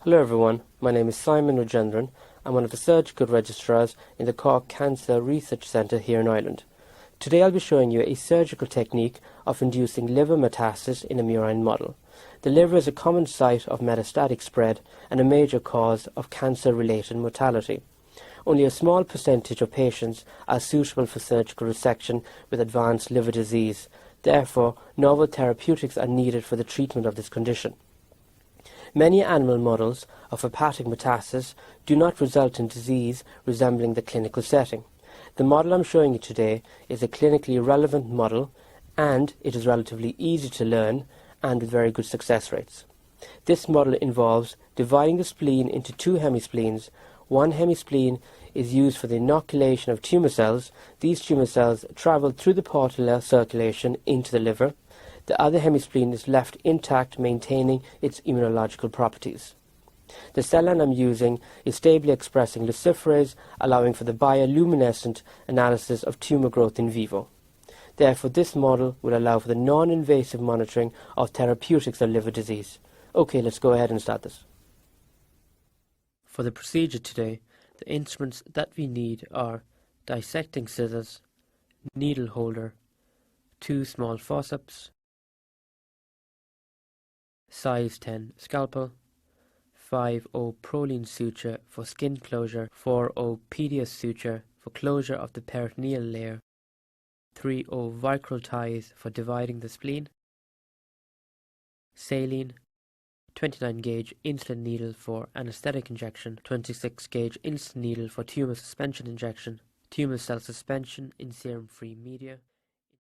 Hello everyone, my name is Simon Rajendran. I'm one of the surgical registrars in the Cork Cancer Research Centre here in Ireland. Today I'll be showing you a surgical technique of inducing liver metastasis in a murine model. The liver is a common site of metastatic spread and a major cause of cancer-related mortality. Only a small percentage of patients are suitable for surgical resection with advanced liver disease. Therefore, novel therapeutics are needed for the treatment of this condition. Many animal models of hepatic metastasis do not result in disease resembling the clinical setting. The model I'm showing you today is a clinically relevant model, and it is relatively easy to learn and with very good success rates. This model involves dividing the spleen into two hemispleens. One hemispleen is used for the inoculation of tumour cells. These tumour cells travel through the portal circulation into the liver. The other hemispleen is left intact, maintaining its immunological properties. The cell line I'm using is stably expressing luciferase, allowing for the bioluminescent analysis of tumour growth in vivo. Therefore, this model will allow for the non-invasive monitoring of therapeutics of liver disease. Okay, let's go ahead and start this. For the procedure today, the instruments that we need are dissecting scissors, needle holder, 2 small forceps, size 10 scalpel, 5/0 Prolene suture for skin closure, 4/0 Pedias suture for closure of the peritoneal layer, 3/0 Vicryl ties for dividing the spleen, saline, 29 gauge insulin needle for anesthetic injection, 26 gauge insulin needle for tumour suspension injection, tumour cell suspension in serum-free media,